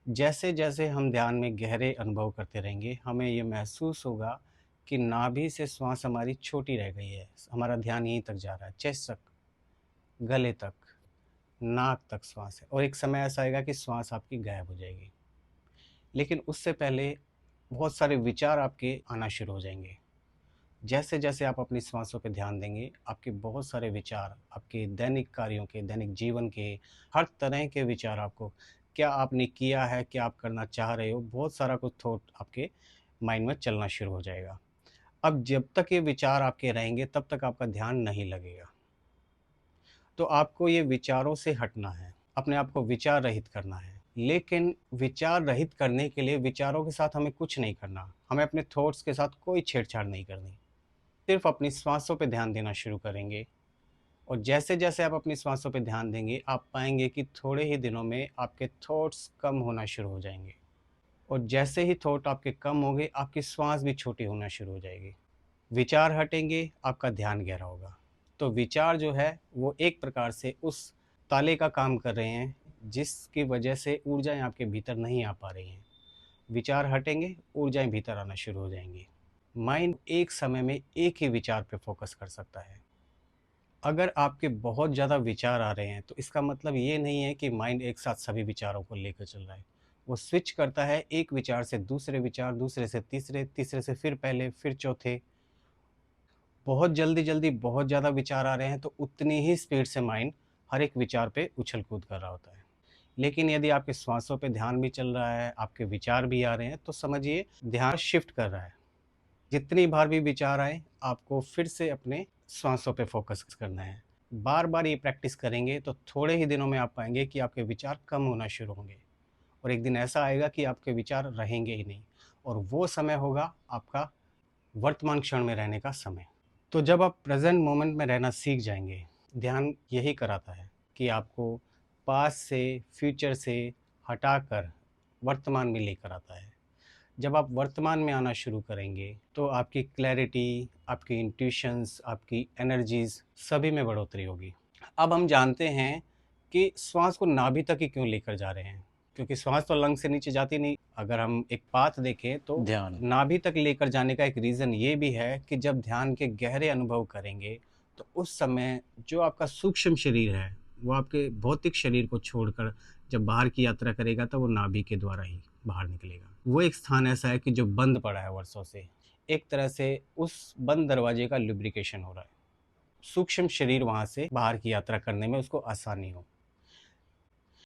जैसे जैसे हम ध्यान में गहरे अनुभव करते रहेंगे, हमें ये महसूस होगा कि नाभि से श्वास हमारी छोटी रह गई है। हमारा ध्यान यहीं तक जा रहा है, चेस्ट तक, गले तक, नाक तक श्वास है, और एक समय ऐसा आएगा कि श्वास आपकी गायब हो जाएगी। लेकिन उससे पहले बहुत सारे विचार आपके आना शुरू हो जाएंगे। जैसे जैसे आप अपनी श्वासों पे ध्यान देंगे, आपके बहुत सारे विचार, आपके दैनिक कार्यों के, दैनिक जीवन के, हर तरह के विचार आपको, क्या आपने किया है, क्या आप करना चाह रहे हो, बहुत सारा कुछ थॉट आपके माइंड में चलना शुरू हो जाएगा। अब जब तक ये विचार आपके रहेंगे, तब तक आपका ध्यान नहीं लगेगा। तो आपको ये विचारों से हटना है, अपने आप को विचार रहित करना है। लेकिन विचार रहित करने के लिए विचारों के साथ हमें कुछ नहीं करना, हमें अपने थॉट्स के साथ कोई छेड़छाड़ नहीं करनी। सिर्फ अपनी श्वासों पे ध्यान देना शुरू करेंगे, और जैसे-जैसे आप अपनी श्वासों पे ध्यान देंगे, आप पाएँगे कि थोड़े ही दिनों में आपके थॉट्स कम होना शुरू हो जाएँगे, और जैसे ही थॉट आपके कम होंगे, आपकी श्वास भी छोटी होना शुरू हो जाएगी। विचार हटेंगे, आपका ध्यान गहरा होगा। तो विचार जो है, वो एक प्रकार से उस ताले का काम कर रहे हैं, जिसकी वजह से ऊर्जाएँ आपके भीतर नहीं आ पा रही हैं। विचार हटेंगे, ऊर्जाएँ भीतर आना शुरू हो जाएँगी। माइंड एक समय में एक ही विचार पे फ़ोकस कर सकता है। अगर आपके बहुत ज़्यादा विचार आ रहे हैं, तो इसका मतलब ये नहीं है कि माइंड एक साथ सभी विचारों को लेकर चल रहा है। वो स्विच करता है एक विचार से दूसरे विचार, दूसरे से तीसरे, तीसरे से फिर पहले, फिर चौथे। बहुत जल्दी-जल्दी बहुत ज़्यादा विचार आ रहे हैं, तो उतनी ही स्पीड से माइंड हर एक विचार पे उछल-कूद कर रहा होता है। लेकिन यदि आपके श्वासों पे ध्यान भी चल रहा है, आपके विचार भी आ रहे हैं, तो समझिए ध्यान शिफ्ट कर रहा है। जितनी बार भी विचार आए, आपको फिर से अपने श्वासों पे फ़ोकस करना है। बार-बार ये प्रैक्टिस करेंगे, तो थोड़े ही दिनों में आप पाएँगे कि आपके विचार कम होना शुरू होंगे, और एक दिन ऐसा आएगा कि आपके विचार रहेंगे ही नहीं, और वो समय होगा आपका वर्तमान क्षण में रहने का समय। तो जब आप प्रेज़ेंट मोमेंट में रहना सीख जाएँगे, ध्यान यही कराता है कि आपको पास्ट से, फ्यूचर से हटाकर वर्तमान में लेकर आता है। जब आप वर्तमान में आना शुरू करेंगे, तो आपकी क्लैरिटी, आपकी इंट्यूशंस, आपकी एनर्जीज़ सभी में बढ़ोतरी होगी। अब हम जानते हैं कि श्वास को नाभि तक ही क्यों लेकर जा रहे हैं, क्योंकि श्वास तो लंग से नीचे जाती नहीं। अगर हम एक पाथ देखें, तो ध्यान। नाभि तक लेकर जाने का एक रीज़न ये भी है कि जब ध्यान के गहरे अनुभव करेंगे, तो उस समय जो आपका सूक्ष्म शरीर है, वो आपके भौतिक शरीर को छोड़कर जब बाहर की यात्रा करेगा, तो वो नाभि के द्वारा ही बाहर निकलेगा। वो एक स्थान ऐसा है कि जो बंद पड़ा है वर्षों से। एक तरह से उस बंद दरवाजे का लुब्रिकेशन हो रहा है। सूक्ष्म शरीर वहाँ से बाहर की यात्रा करने में उसको आसानी हो।